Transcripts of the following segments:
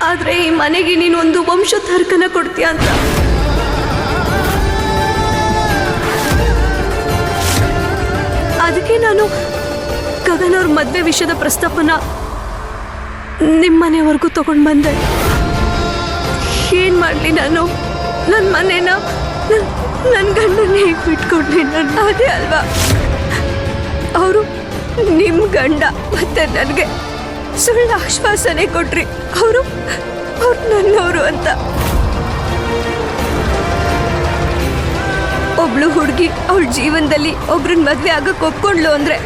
ಆದ್ರೆ ಈ ಮನೆಗೆ ನೀನು ಒಂದು ವಂಶೋದ್ಧಾರಕನ ಕೊಡ್ತೀಯ ಅಂತ. ಅದಕ್ಕೆ ನಾನು ಗಗನ್ ಅವ್ರ ಮದ್ವೆ ವಿಷಯದ ಪ್ರಸ್ತಾಪನ ನಿಮ್ಮನೆವರೆಗೂ ತಗೊಂಡು ಬಂದೆ. ಏನ್ ಮಾಡ್ಲಿ ನಾನು? ನನ್ನ ಮನೇನ ನನ್ನ ಗಂಡನೇ ಹೇಗೆ ಬಿಟ್ಕೊಂಡೆ ನಾನು? ಅದೇ ಅಲ್ವಾ, ಅವರು ನಿಮ್ಮ ಗಂಡ ಮತ್ತೆ ನನಗೆ ಸುಳ್ಳು ಆಶ್ವಾಸನೆ ಕೊಟ್ರಿ, ಅವರು ನನ್ನವರು ಅಂತ. ಒಬ್ಳು ಹುಡುಗಿ ಅವಳ ಜೀವನದಲ್ಲಿ ಒಬ್ರನ್ನ ಮದ್ವೆ ಆಗಕ್ಕೆ ಒಪ್ಕೊಂಡ್ಲು ಅಂದ್ರೆ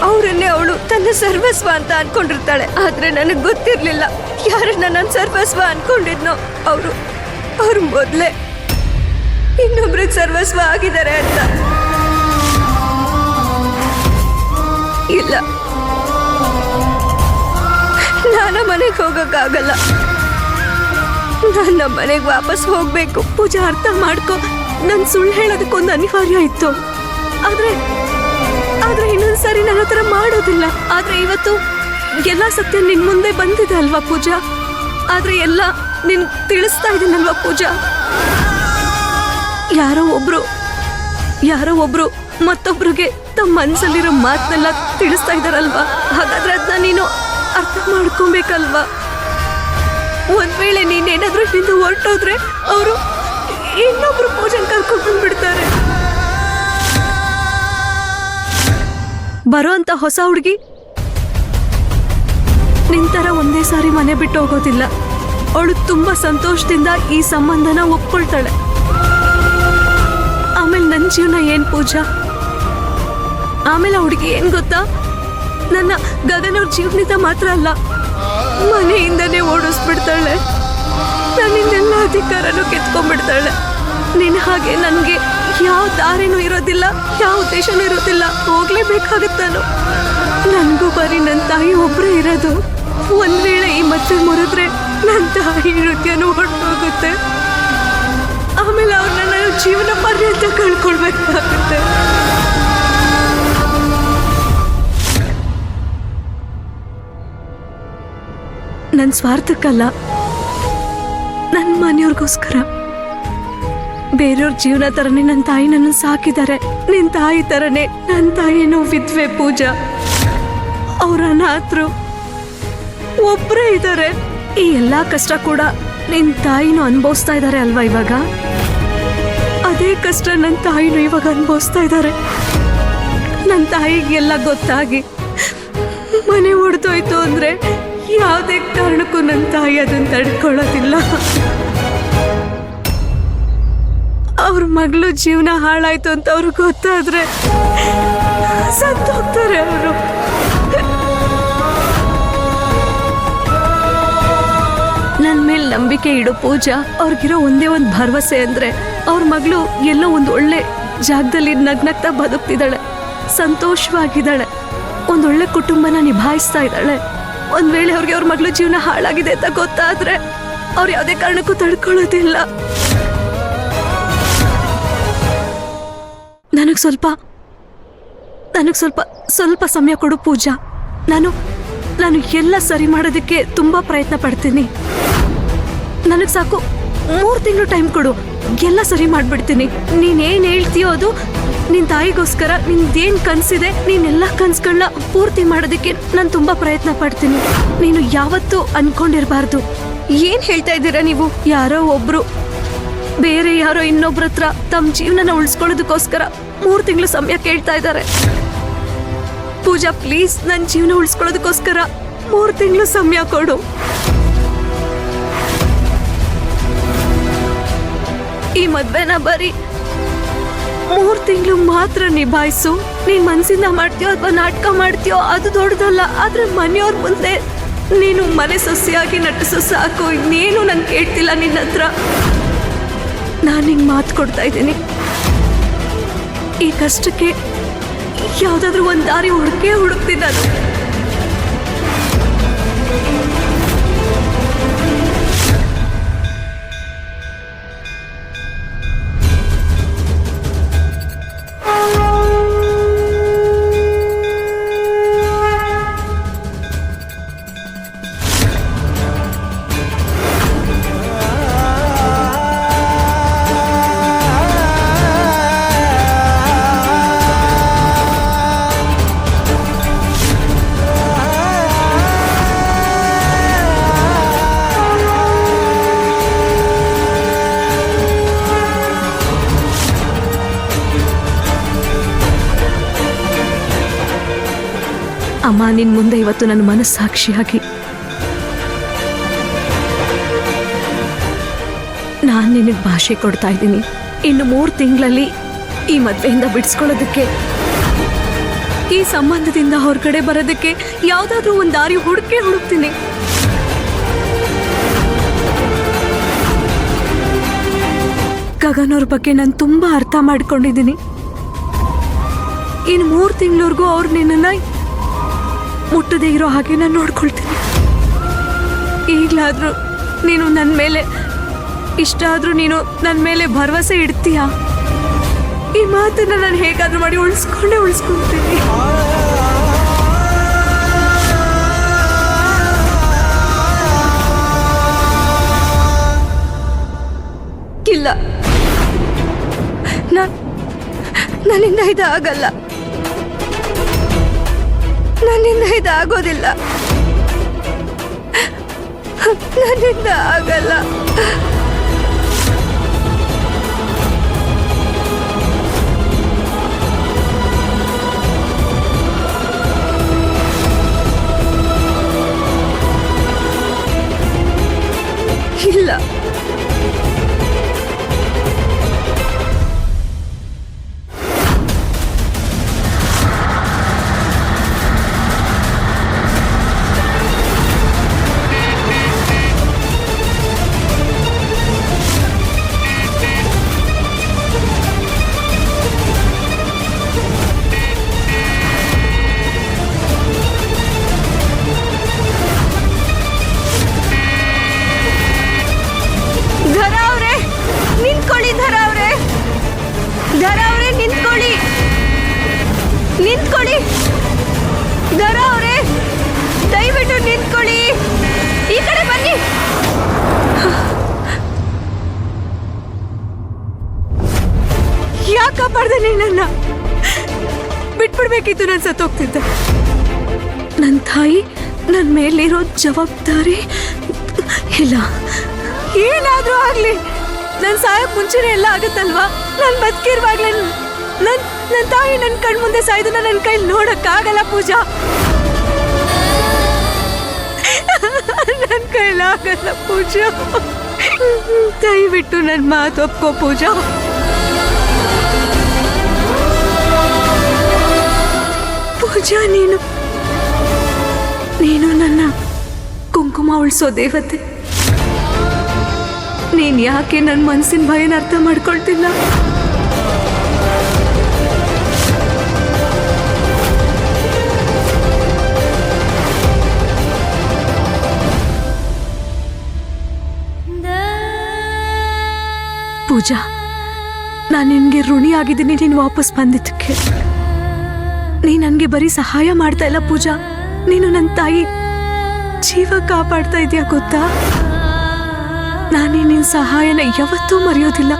ಅವರನ್ನೇ ಅವಳು ತನ್ನ ಸರ್ವಸ್ವ ಅಂತ ಅನ್ಕೊಂಡಿರ್ತಾಳೆ. ಆದ್ರೆ ನನಗೆ ಗೊತ್ತಿರ್ಲಿಲ್ಲ ಯಾರನ್ನ ನನ್ನ ಸರ್ವಸ್ವ ಅನ್ಕೊಂಡಿದ್ನೋ ಅವರು ಮೊದಲೇ ಇನ್ನೊಬ್ರಿಗೆ ಸರ್ವಸ್ವ ಆಗಿದ್ದಾರೆ ಅಂತ. ಇಲ್ಲ, ನಾನು ಮನೆಗೆ ಹೋಗಕ್ಕಾಗಲ್ಲ. ನನ್ನ ಮನೆಗೆ ವಾಪಸ್ ಹೋಗ್ಬೇಕು. ಪೂಜಾ, ಅರ್ಥ ಮಾಡ್ಕೊ. ನನ್ ಸುಳ್ಳು ಹೇಳೋದಕ್ಕೊಂದು ಅನಿವಾರ್ಯ ಇತ್ತು. ಆದ್ರೆ ಇನ್ನೊಂದ್ಸರಿ ನನ್ನ ಹತ್ರ ಮಾಡೋದಿಲ್ಲ. ಆದ್ರೆ ಇವತ್ತು ಎಲ್ಲ ಸತ್ಯ ನಿನ್ ಮುಂದೆ ಬಂದಿದೆ ಅಲ್ವಾ ಪೂಜಾ? ಆದ್ರೆ ಎಲ್ಲ ನಿನ್ ತಿಳಿಸ್ತಾ ಇದ್ದೀನಲ್ವಾ ಪೂಜಾ? ಯಾರೋ ಒಬ್ರು ಮತ್ತೊಬ್ರಿಗೆ ತಮ್ಮ ಮನ್ಸಲ್ಲಿರೋ ಮಾತನ್ನೆಲ್ಲ ತಿಳಿಸ್ತಾ ಇದ್ದಾರಲ್ವಾ? ಹಾಗಾದ್ರೆ ಅದನ್ನ ನೀನು ಅರ್ಥ ಮಾಡ್ಕೊಬೇಕಲ್ವಾ? ಒಂದ್ ವೇಳೆ ನೀನೇನಾದ್ರೂ ಇಲ್ಲಿಂದ ಹೊರಟೋದ್ರೆ ಅವರು ಇನ್ನೊಬ್ರು ಪೂಜನ್ ಕರ್ಕೊಂಡು ಬಂದ್ಬಿಡ್ತಾರೆ. ಬರೋ ಅಂತ ಹೊಸ ಹುಡುಗಿ ನಿಂತರ ಒಂದೇ ಸಾರಿ ಮನೆ ಬಿಟ್ಟು ಹೋಗೋದಿಲ್ಲ. ಅವಳು ತುಂಬಾ ಸಂತೋಷದಿಂದ ಈ ಸಂಬಂಧನ ಒಪ್ಕೊಳ್ತಾಳೆ. ಆಮೇಲೆ ನನ್ನ ಜೀವನ ಏನ್ ಪೂಜಾ? ಆಮೇಲೆ ಆ ಹುಡುಗಿ ಏನ್ ಗೊತ್ತಾ? ನನ್ನ ಗಗನ್ ಅವ್ರ ಜೀವನದ ಮಾತ್ರ ಅಲ್ಲ, ಮನೆಯಿಂದನೇ ಓಡಿಸ್ಬಿಡ್ತಾಳೆ. ನನ್ನಿಂದೆಲ್ಲ ಅಧಿಕಾರನೂ ಕಿತ್ಕೊಂಡ್ಬಿಡ್ತಾಳೆ. ನಿನ್ನ ಹಾಗೆ ನನಗೆ ಯಾವ ದಾರಿನೂ ಇರೋದಿಲ್ಲ, ಯಾವ ಉದ್ದೇಶನೂ ಇರೋದಿಲ್ಲ. ಹೋಗ್ಲೇಬೇಕಾಗತ್ತಾನು. ನನಗೂ ಬರೀ ನನ್ನ ತಾಯಿ ಒಬ್ಬರೇ ಇರೋದು. ಒಂದ್ ವೇಳೆ ಈ ಮತ್ತೆ ಮುರಿದ್ರೆ ನನ್ನ ತಾಯಿ ನೃತ್ಯನೂ ಹೊರಟೋಗುತ್ತೆ. ಆಮೇಲೆ ಅವ್ರನ್ನ ನಾನು ಜೀವನ ಪರ್ಯಂತ ಕಳ್ಕೊಳ್ಬೇಕಾಗುತ್ತೆ. ನನ್ನ ಸ್ವಾರ್ಥಕ್ಕಲ್ಲ, ನನ್ನ ಮನೆಯವ್ರಿಗೋಸ್ಕರ. ಬೇರೆಯವ್ರ ಜೀವನ ತರನೇ ನನ್ನ ತಾಯಿ ನನ್ನ ಸಾಕಿದ್ದಾರೆ. ನಿನ್ ತಾಯಿ ತರನೇ ನನ್ನ ತಾಯಿನೂ ವಿದ್ವೆ ಪೂಜಾ. ಅವ್ರ ಅನಾಥರು ಒಬ್ಬರೇ ಇದ್ದಾರೆ. ಈ ಎಲ್ಲಾ ಕಷ್ಟ ಕೂಡ ನಿನ್ ತಾಯಿನೂ ಅನುಭವಿಸ್ತಾ ಇದ್ದಾರೆ ಅಲ್ವಾ ಇವಾಗ? ಅದೇ ಕಷ್ಟ ನನ್ನ ತಾಯಿನೂ ಇವಾಗ ಅನುಭವಿಸ್ತಾ ಇದ್ದಾರೆ. ನನ್ನ ತಾಯಿಗೆಲ್ಲ ಗೊತ್ತಾಗಿ ಮನೆ ಹೊಡೆದೋಯ್ತು ಅಂದ್ರೆ ಯಾವುದೇ ಕಾರಣಕ್ಕೂ ನನ್ನ ತಾಯಿ ಅದನ್ನ ತಡ್ಕೊಳ್ಳೋದಿಲ್ಲ. ಅವ್ರ ಮಗಳು ಜೀವನ ಹಾಳಾಯ್ತು ಅಂತ ಅವ್ರಿಗೆ ಗೊತ್ತಾದ್ರೆ ಸತ್ತೋಗ್ತಾರೆ ಅವರು. ನನ್ನ ಮೇಲೆ ನಂಬಿಕೆ ಇಡೋ ಪೂಜಾ. ಅವ್ರಿಗಿರೋ ಒಂದೇ ಒಂದು ಭರವಸೆ ಅಂದ್ರೆ ಅವ್ರ ಮಗಳು ಎಲ್ಲೋ ಒಂದು ಒಳ್ಳೆ ಜಾಗದಲ್ಲಿ ನಗ್ನಗ್ತಾ ಬದುಕ್ತಿದ್ದಾಳೆ, ಸಂತೋಷವಾಗಿದ್ದಾಳೆ, ಒಂದೊಳ್ಳೆ ಕುಟುಂಬನ ನಿಭಾಯಿಸ್ತಾ ಇದ್ದಾಳೆ. ಒಂದ್ ವೇಳೆ ಅವ್ರಿಗೆ ಅವ್ರ ಮಗಳು ಜೀವನ ಹಾಳಾಗಿದೆ ಅಂತ ಗೊತ್ತಾದ್ರೆ ಅವ್ರು ಯಾವುದೇ ಕಾರಣಕ್ಕೂ ತಡ್ಕೊಳ್ಳೋದಿಲ್ಲ. ನನಗ್ ಸ್ವಲ್ಪ ಸಮಯ ಕೊಡು ಪೂಜಾ. ನಾನು ಎಲ್ಲ ಸರಿ ಮಾಡೋದಕ್ಕೆ ತುಂಬಾ ಪ್ರಯತ್ನ ಪಡ್ತೀನಿ. ನನಗ್ ಸಾಕು 3 ತಿಂಗಳು ಟೈಮ್ ಕೊಡು, ಎಲ್ಲ ಸರಿ ಮಾಡ್ಬಿಡ್ತೀನಿ. ನೀನೇನ್ ಹೇಳ್ತೀಯೋ ಅದು ನಿನ್ ತಾಯಿಗೋಸ್ಕರ. ನಿಂದೇನ್ ಕನ್ಸಿದೆ ನೀನೆಲ್ಲ ಕನ್ಸ್ಗಳನ್ನ ಪೂರ್ತಿ ಮಾಡೋದಕ್ಕೆ ನಾನು ತುಂಬಾ ಪ್ರಯತ್ನ ಪಡ್ತೀನಿ. ನೀನು ಯಾವತ್ತೂ ಅನ್ಕೊಂಡಿರ್ಬಾರ್ದು. ಏನ್ ಹೇಳ್ತಾ ಇದ್ದೀರಾ ನೀವು? ಯಾರೋ ಒಬ್ರು ಬೇರೆ ಯಾರೋ ಇನ್ನೊಬ್ರ ಹತ್ರ ತಮ್ಮ ಜೀವನನ ಉಳಿಸ್ಕೊಳ್ಳೋದಕ್ಕೋಸ್ಕರ 3 ತಿಂಗಳು ಸಮಯ ಕೇಳ್ತಾ ಇದ್ದಾರೆ. ಪೂಜಾ ಪ್ಲೀಸ್, ನನ್ನ ಜೀವನ ಉಳಿಸ್ಕೊಳ್ಳೋದಕ್ಕೋಸ್ಕರ 3 ತಿಂಗಳು ಸಮಯ ಕೊಡು. ಈ ಮದ್ವೆನ ಬರೀ 3 ತಿಂಗಳು ಮಾತ್ರ ನಿಭಾಯಿಸು. ನೀನ್ ಮನ್ಸಿಂದ ಮಾಡ್ತೀಯೋ ಅಥವಾ ನಾಟಕ ಮಾಡ್ತೀಯೋ ಅದು ದೊಡ್ಡದಲ್ಲ. ಆದ್ರೆ ಮನೆಯವ್ರ ಮುಂದೆ ನೀನು ಮನೆ ಸೊಸೆಯಾಗಿ ನಟಿಸೋ ಸಾಕು. ಇನ್ನೇನು ನಾನು ಕೇಳ್ತಿಲ್ಲ ನಿನ್ನ ಹತ್ರ. ನಾನು ನಿಂಗೆ ಮಾತು ಕೊಡ್ತಾ ಇದ್ದೀನಿ. ಈ ಕಷ್ಟಕ್ಕೆ ಯಾವ್ದಾದ್ರು ಒಂದು ದಾರಿ ಹುಡುಕ್ತೀನಿ ನಾನು. ಅಮ್ಮ ನಿನ್ ಮುಂದೆ ಇವತ್ತು ನನ್ನ ಮನಸ್ಸಾಕ್ಷಿಯಾಗಿ ನಾನು ನಿನಗೆ ಭಾಷೆ ಕೊಡ್ತಾ ಇದ್ದೀನಿ. ಇನ್ನು 3 ತಿಂಗಳಲ್ಲಿ ಈ ಮದ್ವೆಯಿಂದ ಬಿಡಿಸ್ಕೊಳ್ಳೋದಕ್ಕೆ, ಈ ಸಂಬಂಧದಿಂದ ಹೊರಗಡೆ ಬರೋದಕ್ಕೆ ಯಾವ್ದಾದ್ರೂ ಒಂದು ದಾರಿ ಹುಡುಕ್ತೀನಿ. ಗಗನ್ ಅವ್ರ ಬಗ್ಗೆ ನಾನು ತುಂಬಾ ಅರ್ಥ ಮಾಡ್ಕೊಂಡಿದ್ದೀನಿ. ಇನ್ನು 3 ತಿಂಗಳವರೆಗೂ ಅವ್ರು ನಿನ್ನನ್ನ ಮುಟ್ಟದೇ ಇರೋ ಹಾಗೆ ನಾನು ನೋಡ್ಕೊಳ್ತೀನಿ. ಈಗಲಾದ್ರೂ ನೀನು ನನ್ನ ಮೇಲೆ ಇಷ್ಟ ಆದ್ರೂ ನೀನು ನನ್ನ ಮೇಲೆ ಭರವಸೆ ಇಡ್ತೀಯಾ? ಈ ಮಾತನ್ನ ನಾನು ಹೇಗಾದ್ರೂ ಮಾಡಿ ಉಳಿಸ್ಕೊಳ್ತೀನಿ. ಇಲ್ಲ, ನನ್ನಿಂದ ಇದಾಗಲ್ಲ, ನನ್ನಿಂದ ಇದಾಗೋದಿಲ್ಲ, ನನ್ನಿಂದ ಆಗಲ್ಲ. ಇಲ್ಲ, ನಿಂತ್ಕೊಳ್ಳಿ ಧರ ಅವರೇ, ದಯವಿಟ್ಟು ನಿಂತ್ಕೊಳ್ಳಿ, ಈ ಕಡೆ ಬನ್ನಿ. ಯಾಕೆ ಕಾಪಾಡ್ದೆ ನಿನ್ನನ್ನ? ಬಿಟ್ಬಿಡ್ಬೇಕಿತ್ತು, ನಾನು ಸತ್ತೋಗ್ತಿದ್ದೆ. ನನ್ನ ತಾಯಿ ನನ್ನ ಮೇಲಿರೋ ಜವಾಬ್ದಾರಿ ಇಲ್ಲ. ಏನಾದ್ರೂ ಆಗ್ಲಿ, ನನ್ನ ಸಾಯಕ್ ಮುಂಚೆನೆ ಎಲ್ಲ ಆಗುತ್ತಲ್ವಾ? ನಾನು ಬದುಕಿರುವಾಗ್ಲೇ ನನ್ನ ತಾಯಿ ನನ್ನ ಕಣ್ ಮುಂದೆ ಸಾಯ್ದನ್ನ ನನ್ನ ಕೈಲಿ ನೋಡಕ್ಕಾಗಲ್ಲ ಪೂಜಾ, ನನ್ನ ಕೈಲಾಗಲ್ಲ ಪೂಜಾ. ದಯವಿಟ್ಟು ನನ್ನ ಮಾತು ಒಪ್ಕೋ ಪೂಜಾ. ಪೂಜಾ, ನೀನು ನನ್ನ ಕುಂಕುಮ ಉಳಿಸೋ ದೇವತೆ. ನೀನ್ ಯಾಕೆ ನನ್ನ ಮನಸ್ಸಿನ ಭಯನ ಅರ್ಥ ಮಾಡ್ಕೊಳ್ತಿಲ್ಲ? ಪೂಜಾ, ನಾನು ನಿನ್ಗೆ ಋಣಿ ಆಗಿದ್ದೀನಿ ನೀನು ವಾಪಸ್ ಬಂದಿದ್ದಕ್ಕೆ. ನೀ ನನಗೆ ಬರೀ ಸಹಾಯ ಮಾಡ್ತಾ ಇಲ್ಲ ಪೂಜಾ, ನೀನು ನನ್ನ ತಾಯಿ ಜೀವ ಕಾಪಾಡ್ತಾ ಇದೀಯ ಗೊತ್ತಾ? ನಾನು ನಿನ್ನ ಸಹಾಯನ ಯಾವತ್ತೂ ಮರೆಯೋದಿಲ್ಲ.